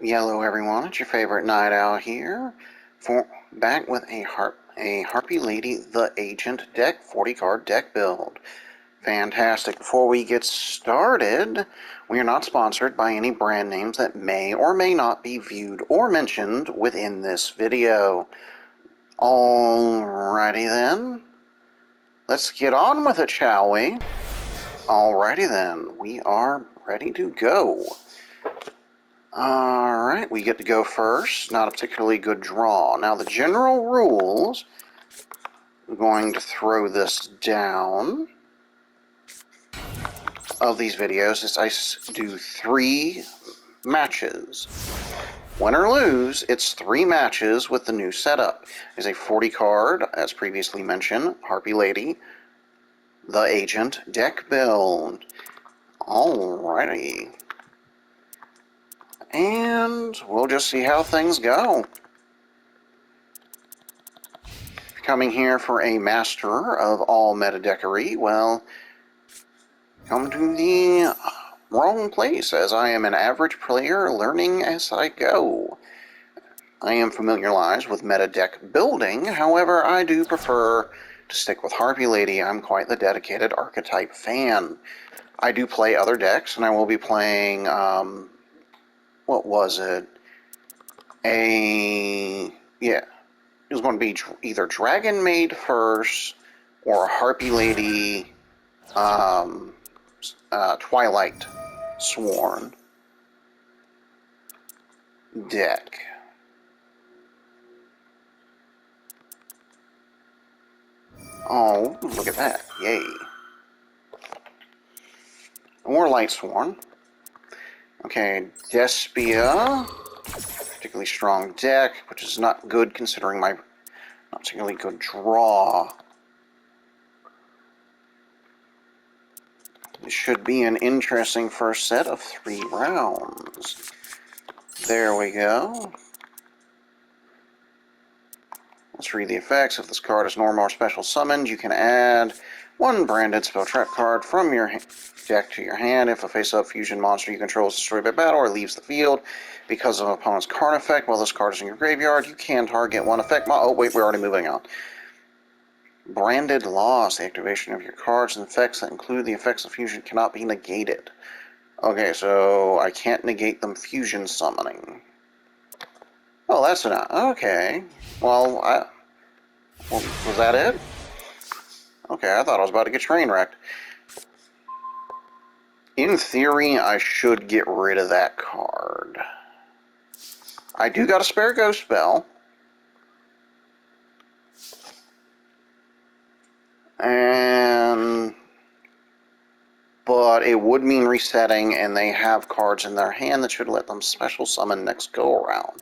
Yellow everyone, it's your favorite night owl here, back with a Harpie Lady the Agent deck, 40 card deck build. Fantastic. Before we get started, we are not sponsored by any brand names that may or may not be viewed or mentioned within this video. Alrighty then, let's get on with it, shall we? Alrighty then, we are ready to go. Alright, we get to go first. Not a particularly good draw. Now, the general rules, I'm going to throw this down, of these videos is I do 3 matches. Win or lose, it's 3 matches with the new setup. It's a 40 card, as previously mentioned, Harpie Lady, the Agent deck build. Alrighty. And we'll just see how things go. Coming here for a master of all metadeckery, well, come to the wrong place, as I am an average player learning as I go. I am familiarized with meta deck building, however, I do prefer to stick with Harpie Lady. I'm quite the dedicated archetype fan. I do play other decks, and I will be playing, what was it? It was going to be either Dragon Maid first, or a Harpie Lady, Twilight Sworn deck. Oh, look at that. Yay. Or Light Sworn. Okay, Despia. Particularly strong deck, which is not good considering my not particularly good draw. This should be an interesting first set of 3 rounds. There we go. Let's read the effects. If this card is normal or special summoned, you can add 1 branded spell trap card from your deck to your hand. If a face-up fusion monster you control is destroyed by battle or leaves the field because of an opponent's card effect while this card is in your graveyard, you can target 1 effect. Oh, wait, we're already moving on. Branded loss. The activation of your cards and effects that include the effects of fusion cannot be negated. Okay, so I can't negate them fusion summoning. Oh, that's not... Okay. Well, was that it? Okay, I thought I was about to get train wrecked. In theory, I should get rid of that card. I do got a spare ghost spell. But it would mean resetting, and they have cards in their hand that should let them special summon next go around.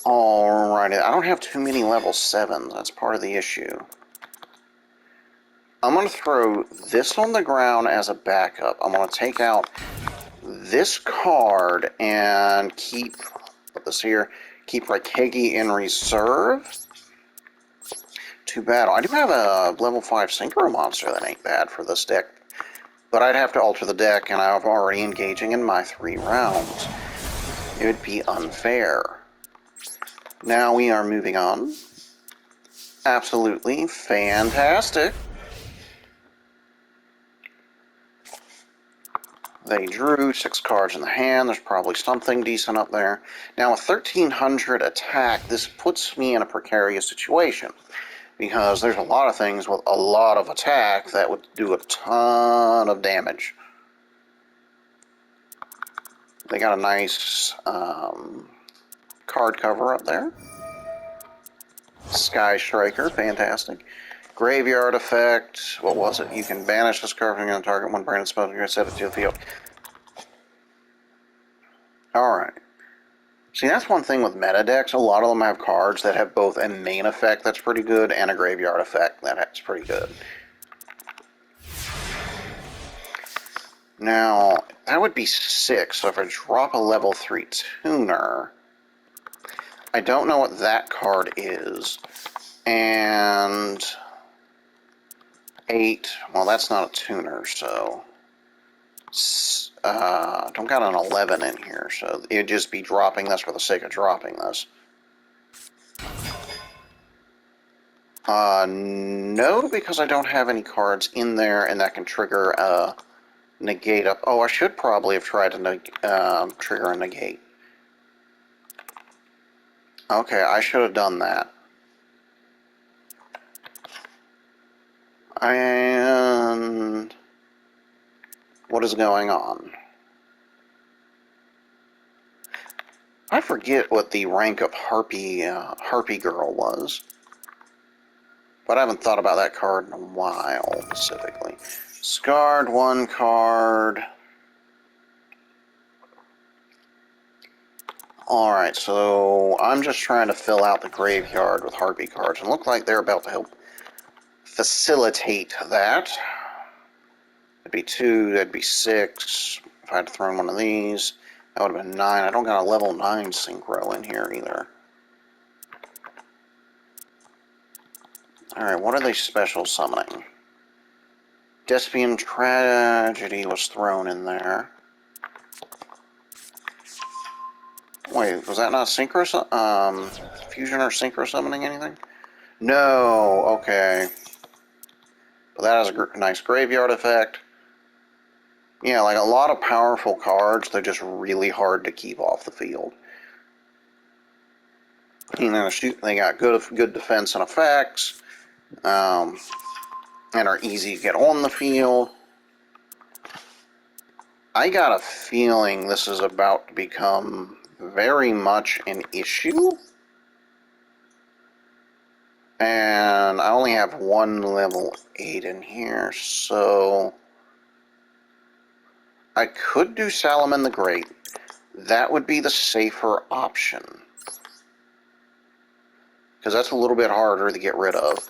Alrighty, I don't have too many level 7s. That's part of the issue. I'm going to throw this on the ground as a backup. I'm going to take out this card and keep, put this here, keep Raikegi in reserve to battle. I do have a level 5 Synchro monster that ain't bad for this deck, but I'd have to alter the deck, and I'm already engaging in my 3 rounds. It would be unfair. Now we are moving on. Absolutely fantastic. They drew 6 cards in the hand. There's probably something decent up there. Now, with 1,300 attack, this puts me in a precarious situation, because there's a lot of things with a lot of attack that would do a ton of damage. They got a nice card cover up there. Sky Striker, fantastic. Graveyard effect, what was it? You can banish this card from your target 1 branded spell, you're going to set it to the field. Alright. See, that's one thing with meta decks. A lot of them have cards that have both a main effect that's pretty good and a graveyard effect that's pretty good. Now, that would be 6, so if I drop a level 3 tuner, I don't know what that card is. And 8, well, that's not a tuner, so don't got an 11 in here, so it'd just be dropping this for the sake of dropping this. No, because I don't have any cards in there, and that can trigger a negate up. Oh, I should probably have tried to trigger a negate. Okay, I should have done that. And what is going on? I forget what the rank of Harpie Girl was. But I haven't thought about that card in a while, specifically. Scarred, one card. Alright, so I'm just trying to fill out the graveyard with Harpie cards, and look like they're about to help facilitate that. That'd be 2, that'd be 6. If I had thrown one of these, that would have been 9. I don't got a level 9 synchro in here either. Alright, what are they special summoning? Despian Tragedy was thrown in there. Wait, was that not synchro fusion or synchro summoning anything? No, okay. But that has a nice graveyard effect. Yeah, like a lot of powerful cards, they're just really hard to keep off the field. You know, they got good defense and effects, and are easy to get on the field. I got a feeling this is about to become very much an issue. And I only have one level 8 in here, so I could do Salamon the Great. That would be the safer option, because that's a little bit harder to get rid of.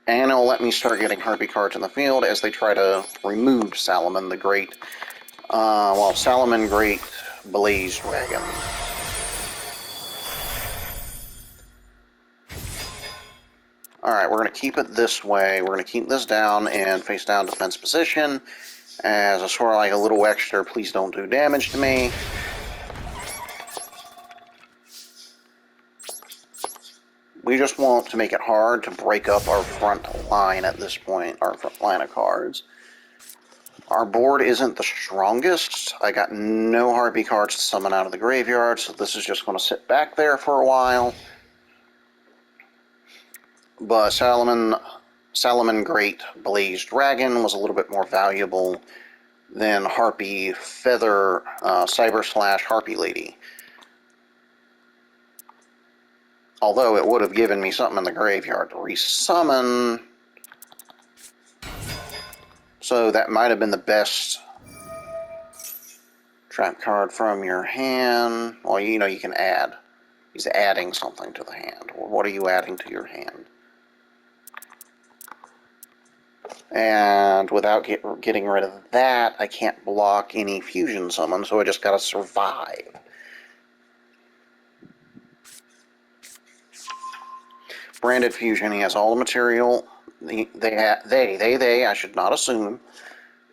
And it'll let me start getting Harpie cards in the field as they try to remove Salamon the Great. Well, Salamon Great Blaze Dragon. Alright, we're going to keep it this way. We're going to keep this down and face down defense position. As a sort of like a little extra, please don't do damage to me. We just want to make it hard to break up our front line at this point, our front line of cards. Our board isn't the strongest. I got no Harpie cards to summon out of the graveyard, so this is just going to sit back there for a while. But Salamon Great Blaze Dragon was a little bit more valuable than Harpie Feather Cyber Slash Harpie Lady. Although it would have given me something in the graveyard to resummon. So that might have been the best trap card from your hand. Well, you know, you can add. He's adding something to the hand. Well, what are you adding to your hand? And without getting rid of that, I can't block any fusion summon, so I just gotta survive. Branded fusion, he has all the material. I should not assume.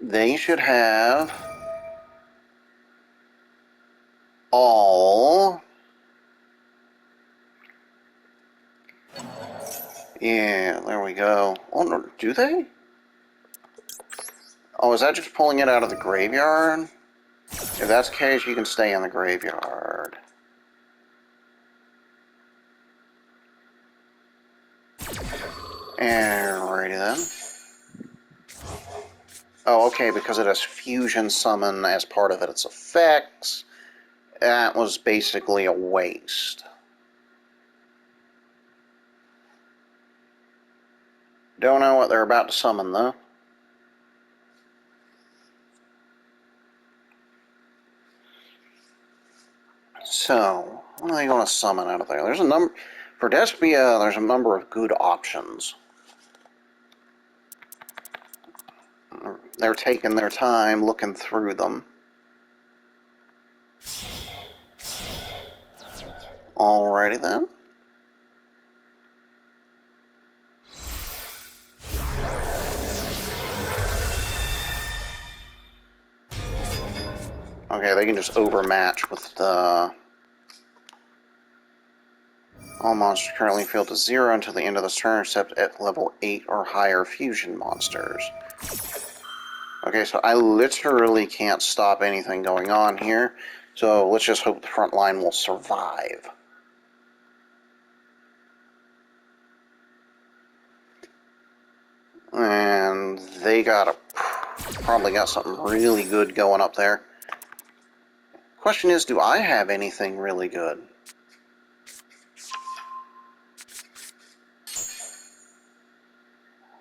They should have all. Yeah, there we go. Oh, no, do they? Oh, is that just pulling it out of the graveyard? If that's the case, you can stay in the graveyard. Alrighty then. Oh, okay, because it has fusion summon as part of its effects. That was basically a waste. Don't know what they're about to summon, though. So, what are they going to summon out of there? There's a number... For Despia, there's a number of good options. They're taking their time looking through them. Alrighty then. Okay, they can just overmatch with the... All monsters currently field to 0 until the end of this turn, except at level 8 or higher fusion monsters. Okay, so I literally can't stop anything going on here, so let's just hope the front line will survive. And they probably got something really good going up there. Question is, do I have anything really good?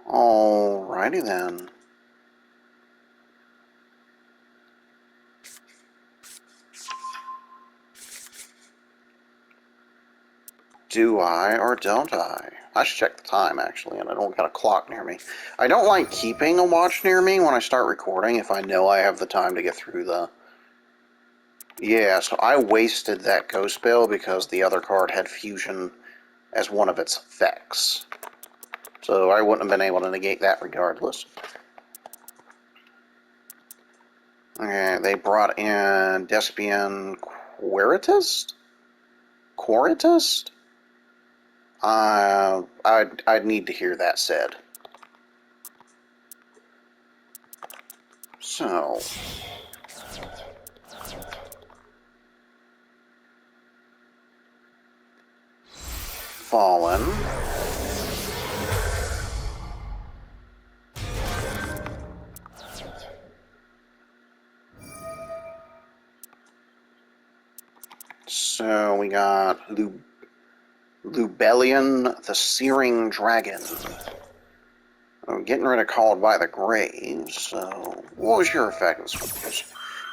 Alrighty then. Do I or don't I? I should check the time, actually, and I don't got a clock near me. I don't like keeping a watch near me when I start recording if I know I have the time to get through the... Yeah, so I wasted that ghost bill because the other card had fusion as one of its effects. So I wouldn't have been able to negate that regardless. Okay, they brought in Despian Quaritist? Quaritist? I'd need to hear that said. So... Fallen. So we got Lubellion the Searing Dragon. I'm getting rid of Called by the Graves, so what was your effect?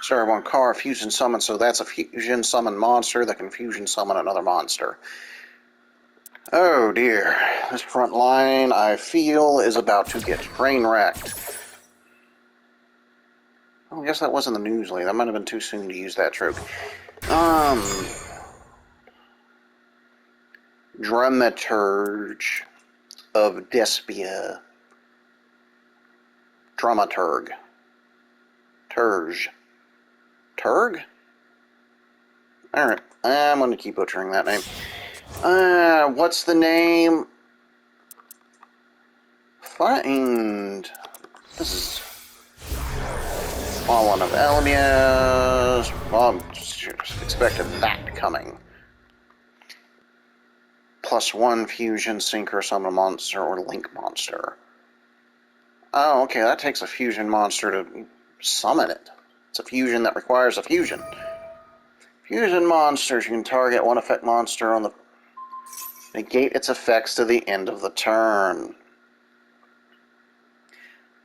Start one card, fusion summon, so that's a fusion summon monster that can fusion summon another monster. Oh dear, this front line, I feel, is about to get train wrecked. Oh, I guess that wasn't the news lately. That might have been too soon to use that trope. Dramaturge of Despia. Dramaturg. Turge. Turg? Alright, I'm going to keep butchering that name. What's the name? Find... This is... Fallen of Elmias. Well, expected that coming. +1 fusion, synchro summon monster, or link monster. Oh, okay, that takes a fusion monster to summon it. It's a fusion that requires a fusion. Fusion monsters, you can target one effect monster on the... Negate its effects to the end of the turn.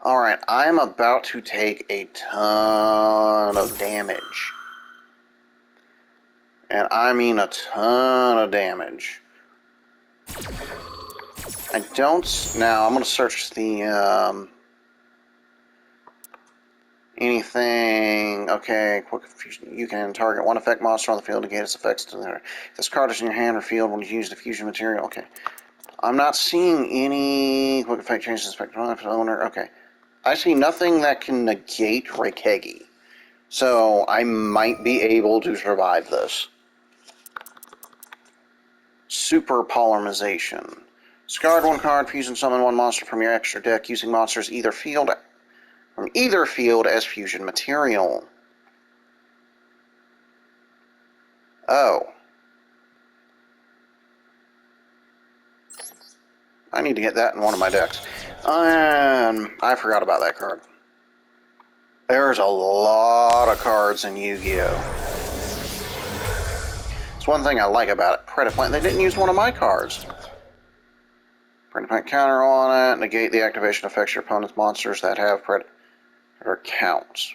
Alright, I'm about to take a ton of damage. And I mean a ton of damage. I don't... Now, I'm going to search the... anything... Okay, quick fusion. You can target one effect monster on the field to negate its effects to there. This card is in your hand or field when you use the fusion material. Okay. I'm not seeing any... Quick effect changes the spectrum of the owner. Okay. I see nothing that can negate Reikegi. So, I might be able to survive this. Super Polymerization. Discard one card, fusion summon one monster from your extra deck using monsters from either field as fusion material. Oh. I need to get that in one of my decks. I forgot about that card. There's a lot of cards in Yu-Gi-Oh! It's one thing I like about it. Predaplant. They didn't use one of my cards. Predaplant counter on it. Negate the activation effects your opponent's monsters that have Predator counts.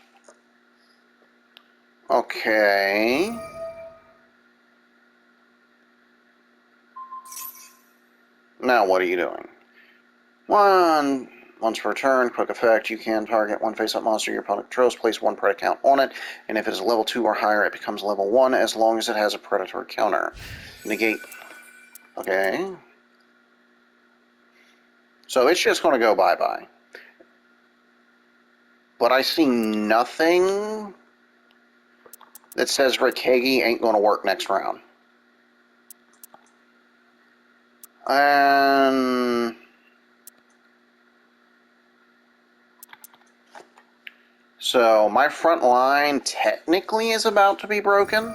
Okay. Now what are you doing? Once per turn, quick effect, you can target one face-up monster your opponent controls, place one Predator count on it, and if it is level 2 or higher, it becomes level 1 as long as it has a Predator counter. Negate. Okay. So it's just going to go bye-bye. But I see nothing that says Rakegi ain't going to work next round. And so my front line technically is about to be broken,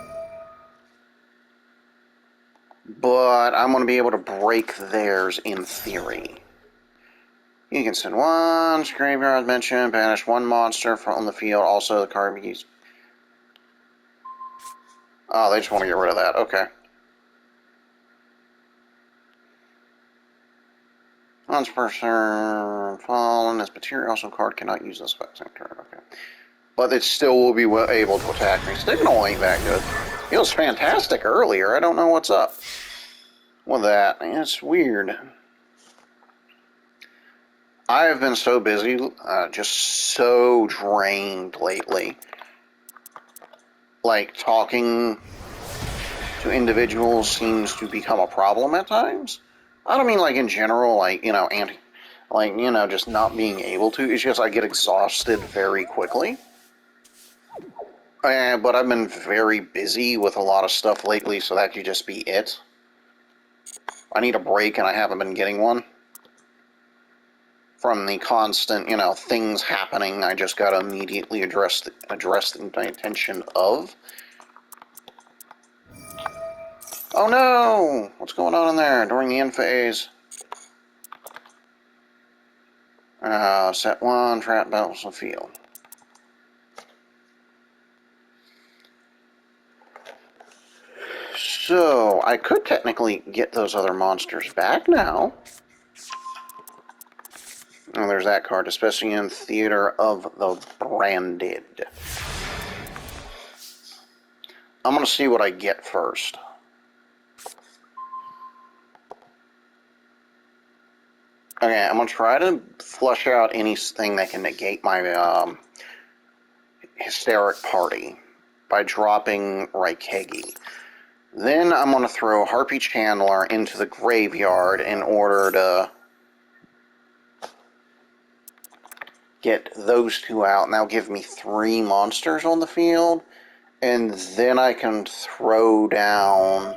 but I'm going to be able to break theirs in theory. You can send one graveyard mention, banish one monster from the field. Also, the card be used. Oh, they just want to get rid of that. Okay. Once per turn, fallen. This material also card cannot use this effect same turn. Okay. But it still will be able to attack me. Signal ain't that good. It was fantastic earlier. I don't know what's up with that. It's weird. I have been so busy, just so drained lately. Like, talking to individuals seems to become a problem at times. I don't mean like in general, like, you know, just not being able to. It's just I get exhausted very quickly. But I've been very busy with a lot of stuff lately, so that could just be it. I need a break, and I haven't been getting one. From the constant, you know, things happening, I just gotta immediately address the intention of. Oh no! What's going on in there during the end phase? Set one, trap battles the field. So, I could technically get those other monsters back now. Oh, there's that card, especially in Theater of the Branded. I'm going to see what I get first. Okay, I'm going to try to flush out anything that can negate my Hysteric Party by dropping Raikegi. Then I'm going to throw Harpie Chandler into the graveyard in order to get those two out, and that'll give me 3 monsters on the field, and then I can throw down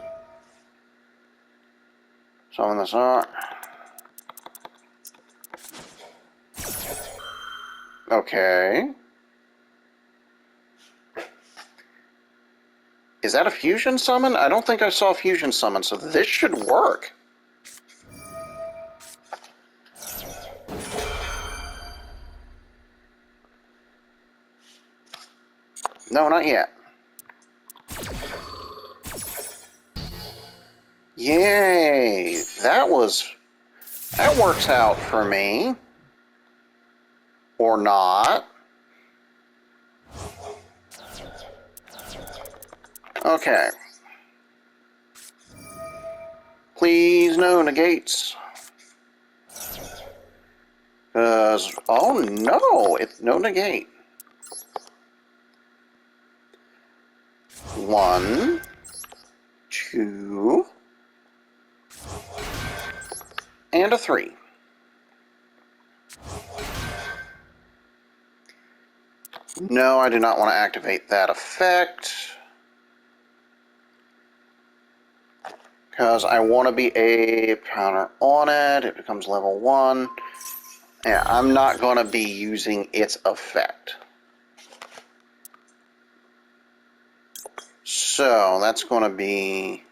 some of this art. Okay. Is that a fusion summon? I don't think I saw a fusion summon, so this should work. No, not yet. Yay! That works out for me. Or not. Okay. Please no negates. Oh no, it's no negate. 1, 2, and a 3. No, I do not want to activate that effect, because I want to be a counter on it. It becomes level 1. Yeah, I'm not going to be using its effect. So, that's going to be...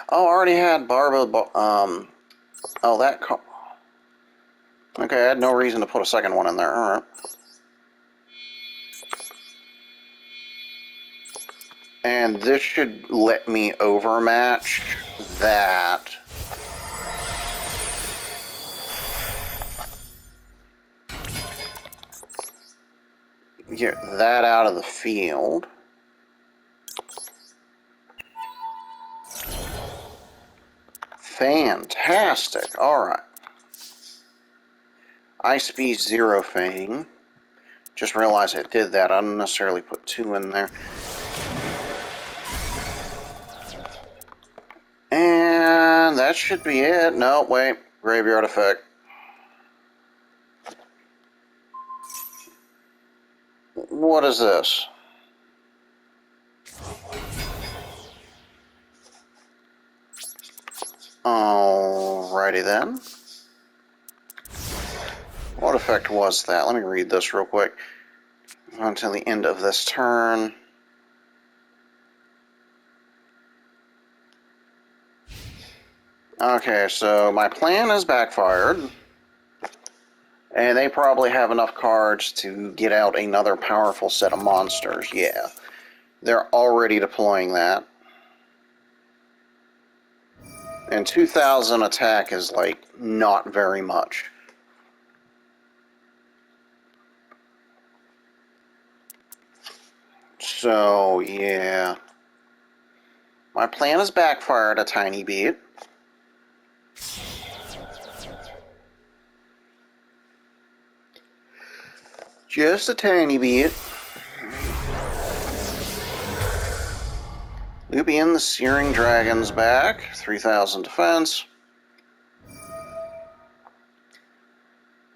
Oh, I already had Barba... Oh, that... Okay, I had no reason to put a second one in there. Alright. And this should let me overmatch that. Get that out of the field. Fantastic. Alright. Ice Beast Zero Fang. Just realized it did that. I didn't necessarily put 2 in there. And that should be it. No, wait. Graveyard effect. What is this? Alrighty then. What effect was that? Let me read this real quick. Until the end of this turn. Okay, so my plan has backfired. And they probably have enough cards to get out another powerful set of monsters. Yeah. They're already deploying that. And 2,000 attack is, like, not very much. So, yeah. My plan has backfired a tiny bit. Just a tiny bit. Looping the Searing Dragon's back. 3,000 defense.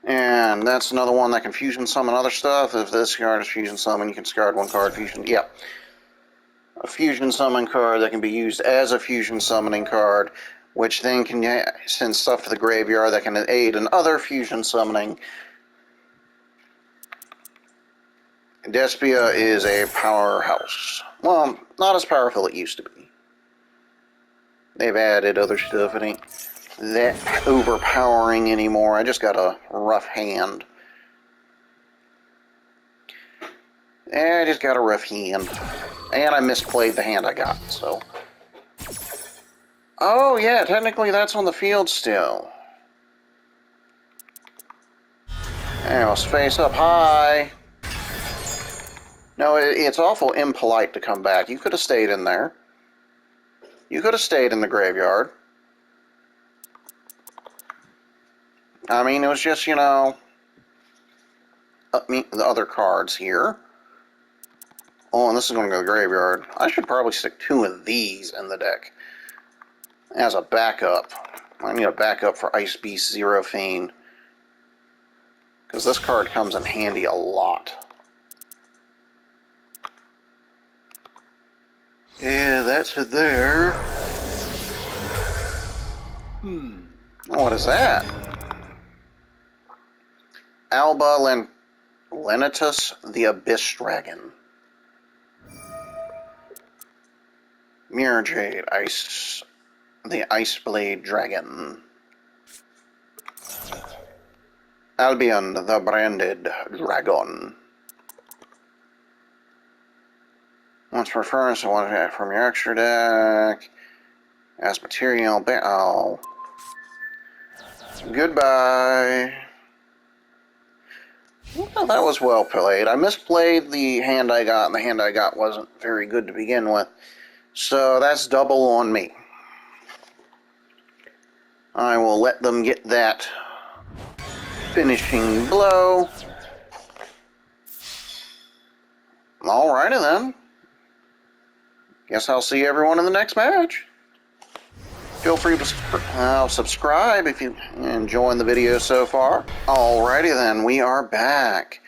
And that's another one that can fusion summon other stuff. If this card is fusion summon, you can discard one card fusion. Yeah. A fusion summon card that can be used as a fusion summoning card, which then can send stuff to the graveyard that can aid in other fusion summoning. Despia is a powerhouse. Well, not as powerful as it used to be. They've added other stuff. It ain't that overpowering anymore. I just got a rough hand. I just got a rough hand. And I misplayed the hand I got, so. Oh, yeah, technically that's on the field still. And let's face up high. No, it's awful impolite to come back. You could have stayed in there. You could have stayed in the graveyard. I mean, it was just, you know, the other cards here. Oh, and this is going to go to the graveyard. I should probably stick 2 of these in the deck as a backup. I need a backup for Ice Beast Zero Fiend, because this card comes in handy a lot. Yeah, that's it there. What is that? Alba Lenitus, the Abyss Dragon. Mirror Jade, the Ice Blade Dragon. Albion, the Branded Dragon. Once per furnace, one from your extra deck. As material, oh. Goodbye. Well, that was well played. I misplayed the hand I got, and the hand I got wasn't very good to begin with. So that's double on me. I will let them get that finishing blow. Alrighty then. Guess I'll see everyone in the next match. Feel free to subscribe if you're enjoying the video so far. Alrighty then, we are back.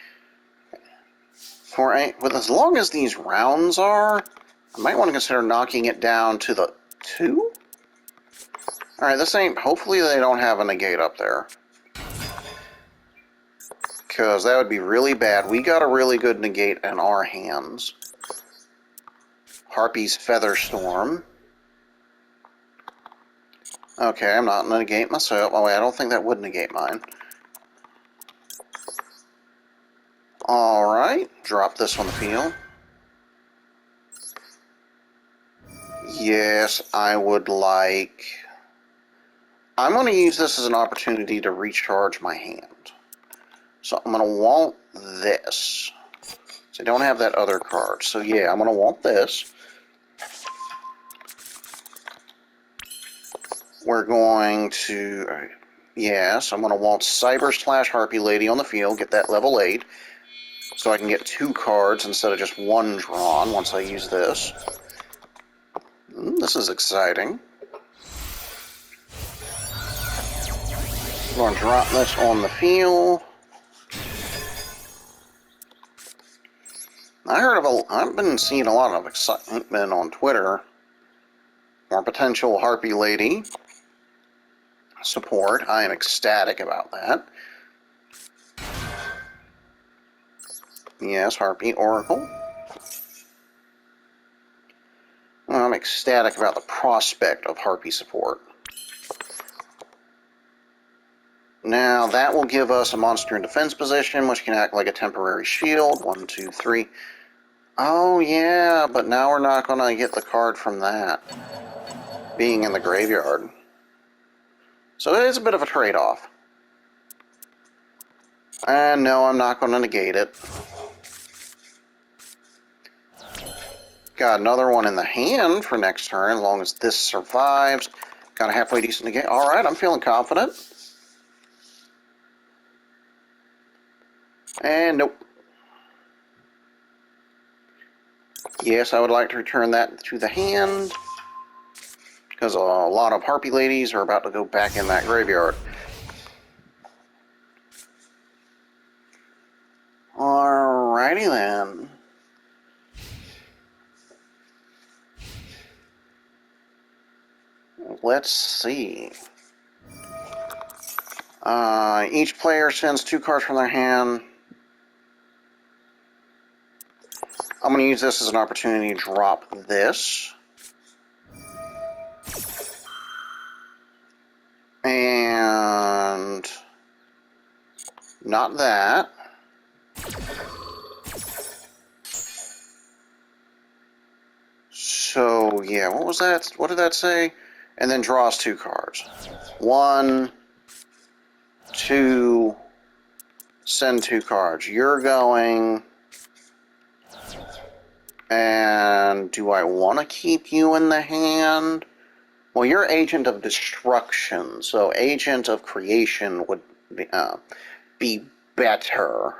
With as long as these rounds are, I might want to consider knocking it down to the 2? Alright, this ain't... Hopefully they don't have a negate up there. Because that would be really bad. We got a really good negate in our hands. Harpie's Featherstorm. Okay, I'm not going to negate myself. Oh, wait, I don't think that would negate mine. Alright, drop this on the field. Yes, I would like... I'm going to use this as an opportunity to recharge my hand. So I'm going to want this. So I don't have that other card. So yeah, I'm going to want this. We're going to... Yes, I'm going to want Cyber / Harpie Lady on the field. Get that level 8. So I can get 2 cards instead of just 1 drawn once I use this. This is exciting. I'm going to drop this on the field. I've been seeing a lot of excitement on Twitter for potential Harpie Lady support. I am ecstatic about that. Yes, Harpie Oracle. I'm ecstatic about the prospect of Harpie support. Now, that will give us a monster in defense position, which can act like a temporary shield. 1, 2, 3. Oh, yeah, but now we're not going to get the card from that being in the graveyard. So it is a bit of a trade-off. And no, I'm not going to negate it. Got another one in the hand for next turn, as long as this survives. Got a halfway decent negate. Alright, I'm feeling confident. And nope. Yes, I would like to return that to the hand, because a lot of Harpie ladies are about to go back in that graveyard. Alrighty then. Let's see. Each player sends 2 cards from their hand. I'm going to use this as an opportunity to drop this. And not that. So, yeah, what was that? What did that say? And then draws 2 cards. 1, 2, send 2 cards. You're going... And do I want to keep you in the hand? Well, you're Agent of Destruction, so Agent of Creation would be better.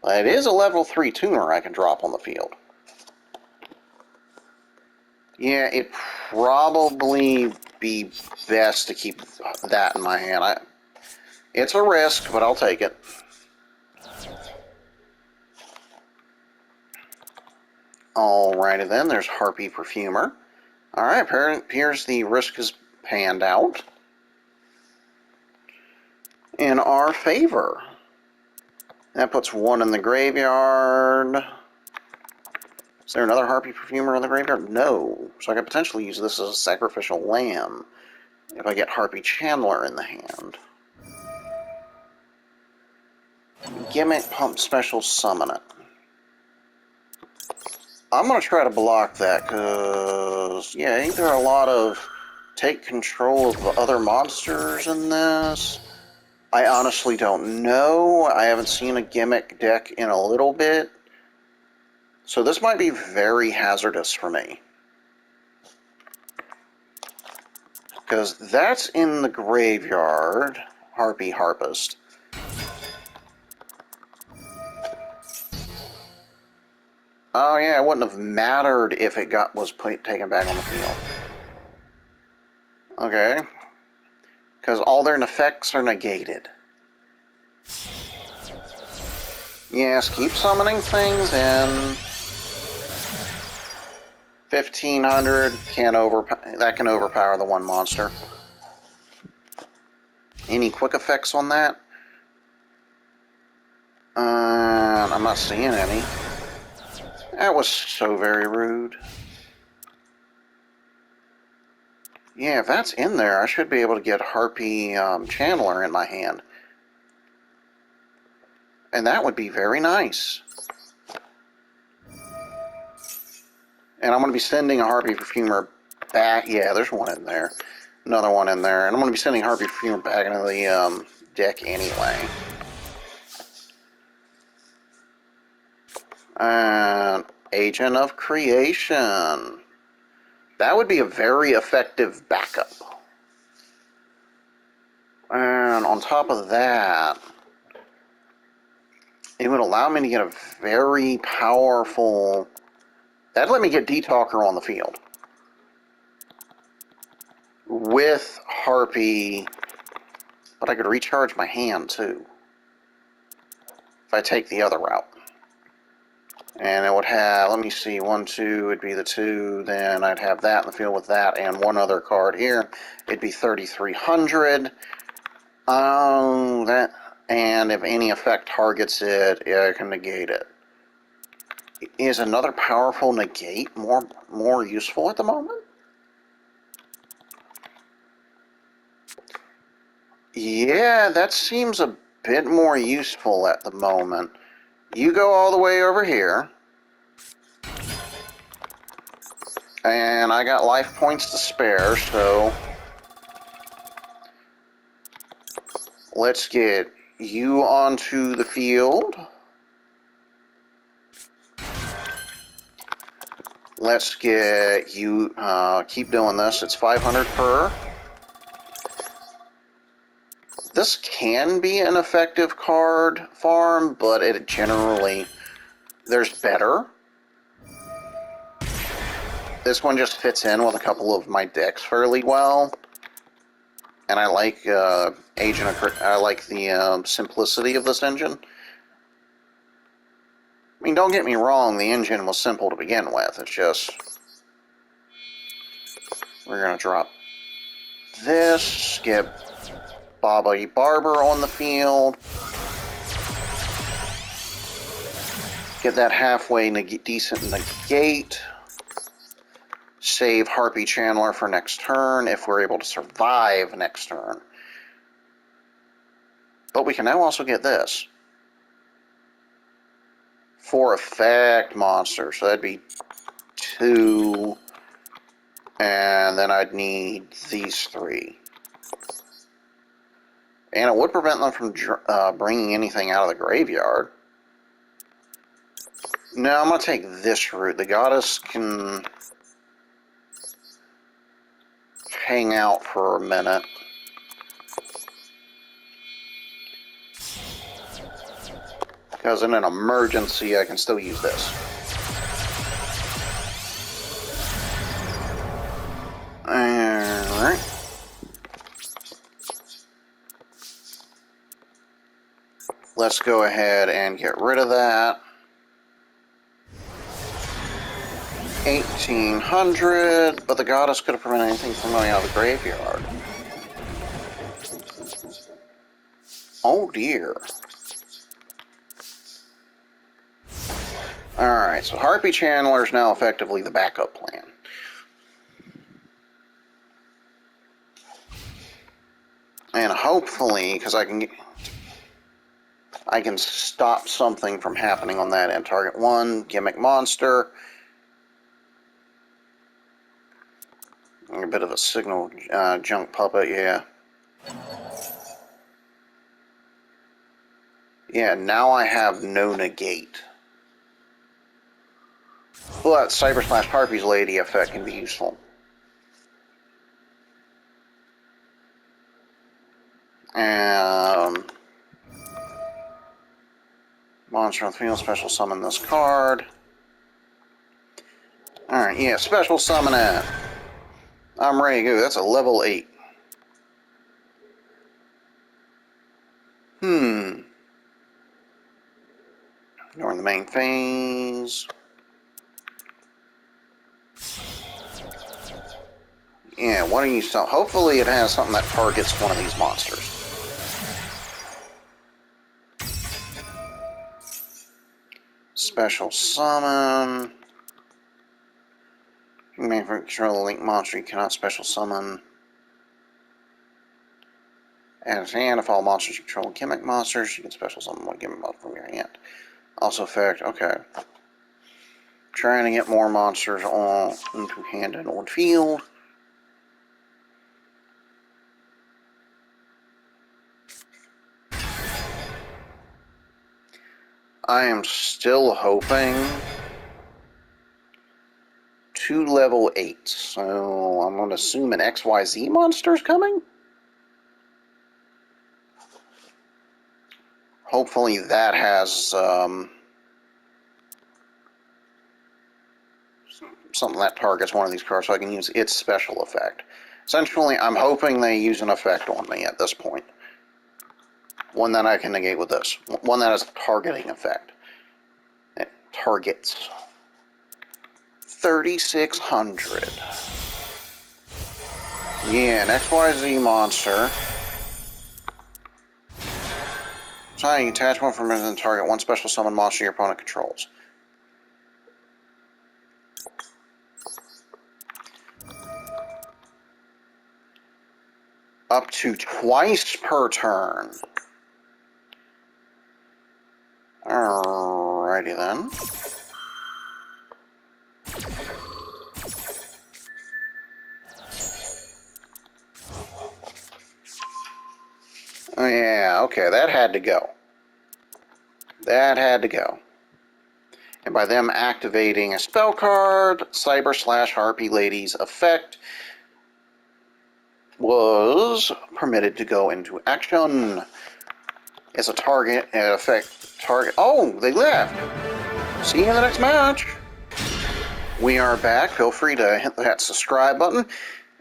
It is a level 3 tuner I can drop on the field. Yeah, it'd probably be best to keep that in my hand. It's a risk, but I'll take it. Alrighty then, there's Harpie Perfumer. Alright, appears the risk is panned out in our favor. That puts 1 in the graveyard. Is there another Harpie Perfumer in the graveyard? No. So I could potentially use this as a sacrificial lamb if I get Harpie Chandler in the hand. Gimmick Pump Special Summon it. I'm going to try to block that because, yeah, I think there are a lot of take control of other monsters in this. I honestly don't know. I haven't seen a gimmick deck in a little bit. So this might be very hazardous for me. Because that's in the graveyard, Harpie Harpist. Oh yeah, it wouldn't have mattered if it was taken back on the field. Okay. Because all their effects are negated. Yes, keep summoning things in. 1500 that can overpower the 1 monster. Any quick effects on that? I'm not seeing any. That was so very rude. Yeah, if that's in there, I should be able to get Harpie Chandler in my hand. And that would be very nice. And I'm going to be sending a Harpie Perfumer back. Yeah, there's 1 in there. Another 1 in there. And I'm going to be sending Harpie Perfumer back into the deck anyway. And Agent of Creation. That would be a very effective backup. And on top of that, it would allow me to get a very powerful... That'd let me get D-Talker on the field. With Harpie, but I could recharge my hand too. If I take the other route. And it would have, let me see, 1, 2 would be the 2, then I'd have that in the field with that and one other card here. It'd be 3,300. That, and if any effect targets it, I can negate it. Is another powerful negate more useful at the moment? Yeah, that seems a bit more useful at the moment. You go all the way over here. And I got life points to spare, so let's get you onto the field. Let's get you, keep doing this. It's 500 per. This can be an effective card farm, but it generally, there's better. This one just fits in with a couple of my decks fairly well. And I like I like the simplicity of this engine. I mean, don't get me wrong, the engine was simple to begin with. It's just, we're going to drop this, get Bobby Barber on the field, get that halfway decent negate, save Harpie Chandler for next turn if we're able to survive next turn. But we can now also get this. 4 effect monsters, so that'd be 2, and then I'd need these 3. And it would prevent them from bringing anything out of the graveyard. No, I'm going to take this route. The goddess can hang out for a minute. Because in an emergency, I can still use this. Alright. Let's go ahead and get rid of that. 1,800, but the goddess could have prevented anything from going out of the graveyard. Oh dear. Alright, so Harpie Chandler is now effectively the backup plan. And hopefully, because I can stop something from happening on that end. Target 1, gimmick monster. A bit of a signal junk puppet, yeah. Yeah, now I have no negate. But Cyber Slash Harpie's Lady effect can be useful. Monster on the field, special summon this card. Alright, yeah, special summon it. I'm ready to go. That's a level 8. During the main phase. Yeah, why don't you stop? Hopefully it has something that targets one of these monsters. Special summon. You may control a link monster you cannot special summon. And his hand, if all monsters you control gimmick monsters, you can special summon one gimmick monster from your hand. Also effect, okay. Trying to get more monsters on into hand and on field. I am still hoping 2 level 8s, so I'm going to assume an XYZ monster is coming? Hopefully that has something that targets one of these cards so I can use its special effect. Essentially, I'm hoping they use an effect on me at this point. One that I can negate with this. One that has a targeting effect. targets. 3,600. Yeah, an XYZ monster. So you attach one from within the target, one special summon monster your opponent controls. Up to twice per turn. Alrighty then. Oh yeah, okay, that had to go. That had to go. And by them activating a spell card, Cyber/Harpie Lady's effect was permitted to go into action. It's a target, target. Oh, they left. See you in the next match. We are back. Feel free to hit that subscribe button.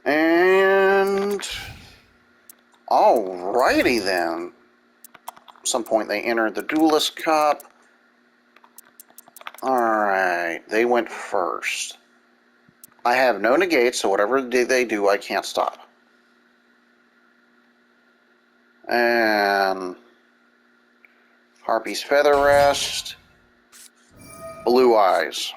And alrighty then. At some point they entered the Duelist Cup. Alright, they went first. I have no negate, so whatever they do, I can't stop. And Harpie's Feather Rest. Blue Eyes.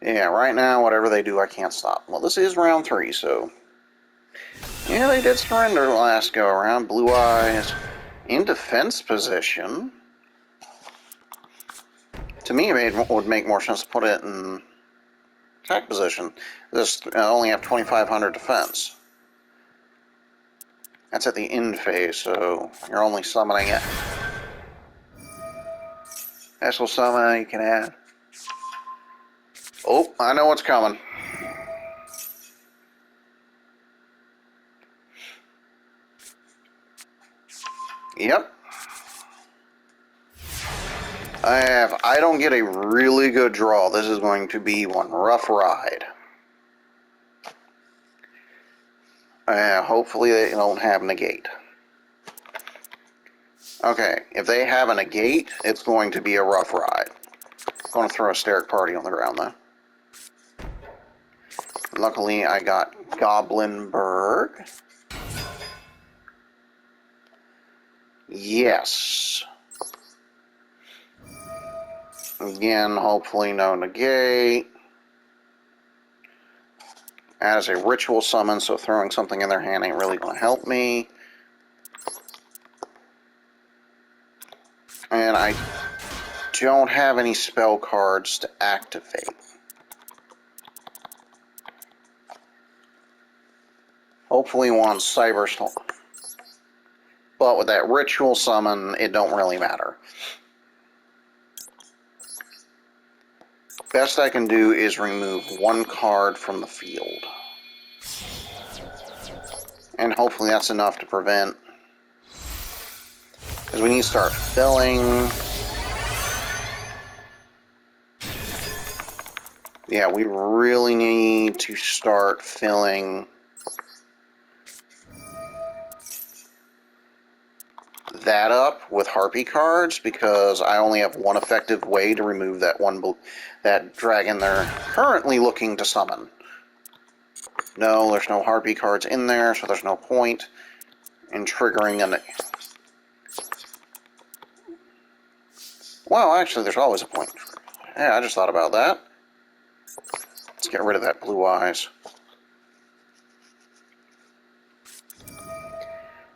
Yeah, right now, whatever they do, I can't stop. Well, this is round 3, so... Yeah, they did surrender last go around. Blue Eyes in defense position. To me, it would make more sense to put it in attack position. This only have 2,500 defense. That's at the end phase, so you're only summoning it. Special summon you can add. Oh, I know what's coming. Yep. I don't get a really good draw, this is going to be one rough ride. Hopefully they don't have negate. Okay, if they have a negate, it's going to be a rough ride. I'm going to throw a Steric Party on the ground, though. Luckily, I got Goblinberg. Yes. Again, hopefully no negate. As a ritual summon, so throwing something in their hand ain't really going to help me. And I don't have any spell cards to activate. Hopefully one Cyber Storm. But with that ritual summon, it don't really matter. Best I can do is remove one card from the field. And hopefully that's enough to prevent. Because we need to start filling. Yeah, we really need to start filling that up with Harpie cards, because I only have one effective way to remove that dragon they're currently looking to summon. No, there's no Harpie cards in there, so there's no point in triggering an... Well, actually, there's always a point. Yeah, I just thought about that. Let's get rid of that Blue Eyes.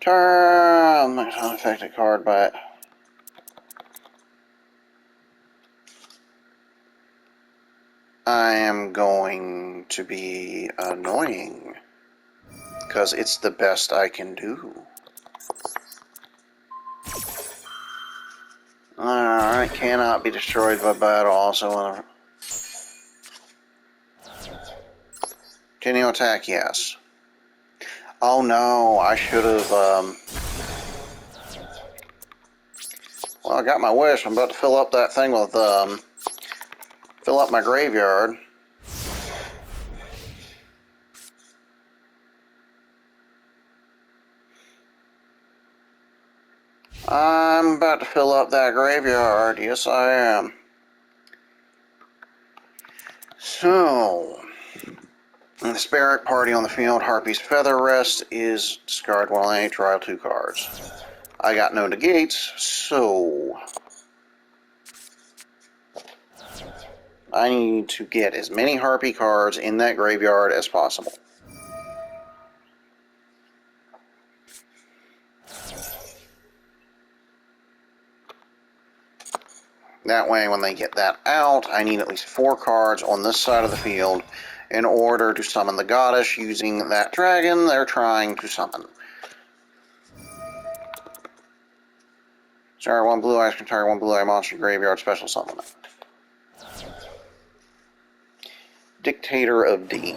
Turn! It's an unaffected card, but... I am going to be annoying. Because it's the best I can do. Alright, cannot be destroyed by battle. Also, continue attack, yes. Oh no, I should have, well, I got my wish. I'm about to fill up that thing with, fill up my graveyard. fill up that graveyard. Yes, I am. So, the Spirit Party on the field. Harpie's Feather Rest is discard 1 draw 2 cards. I got no negates, so I need to get as many Harpie cards in that graveyard as possible. That way, when they get that out, I need at least 4 cards on this side of the field in order to summon the goddess using that dragon they're trying to summon. Sorry, 1 blue eyes can target 1 blue eye monster graveyard special summon it. Dictator of D.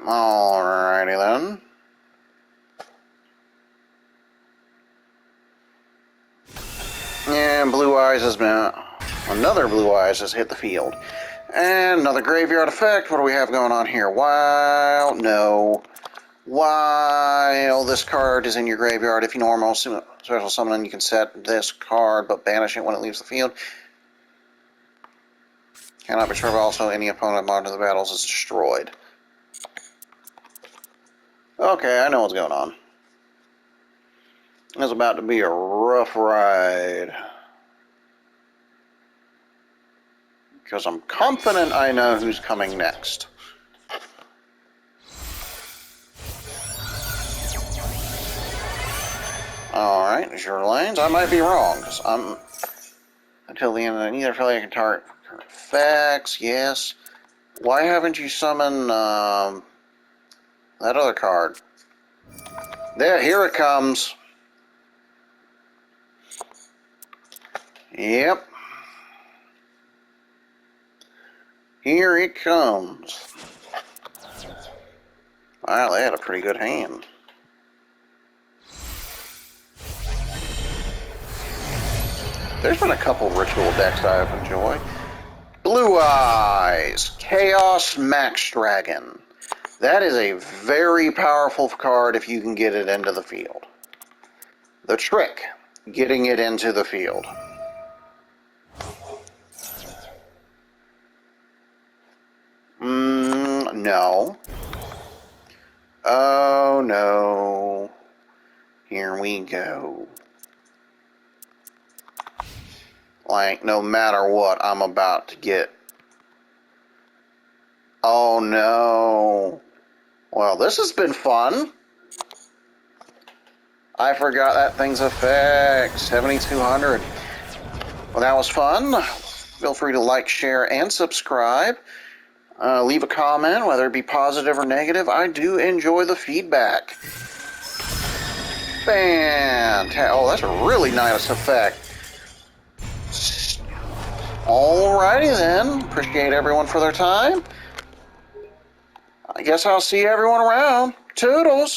Alrighty then. And Blue Eyes has been... Another Blue Eyes has hit the field. And another graveyard effect. What do we have going on here? While this card is in your graveyard, if you normal special summon, you can set this card, but banish it when it leaves the field. Cannot be triggered. Also, any opponent mod to the battles is destroyed. Okay, I know what's going on. It's about to be a rough ride. Because I'm confident I know who's coming next. Alright, Azure Lanes. I might be wrong, because I'm... Until the end of neither affiliate can target effects, yes. Why haven't you summoned, that other card? There, here it comes. Yep. Here it comes. Wow, they had a pretty good hand. There's been a couple ritual decks I've enjoyed. Blue Eyes, Chaos Max Dragon. That is a very powerful card if you can get it into the field. The trick, getting it into the field. No. Oh, no. Here we go. Like, no matter what, I'm about to get... Oh, no. Well, this has been fun. I forgot that thing's effect. 7,200. Well, that was fun. Feel free to like, share, and subscribe. Leave a comment, whether it be positive or negative. I do enjoy the feedback. Fantastic. Oh, that's a really nice effect. Alrighty then. Appreciate everyone for their time. I guess I'll see everyone around. Toodles.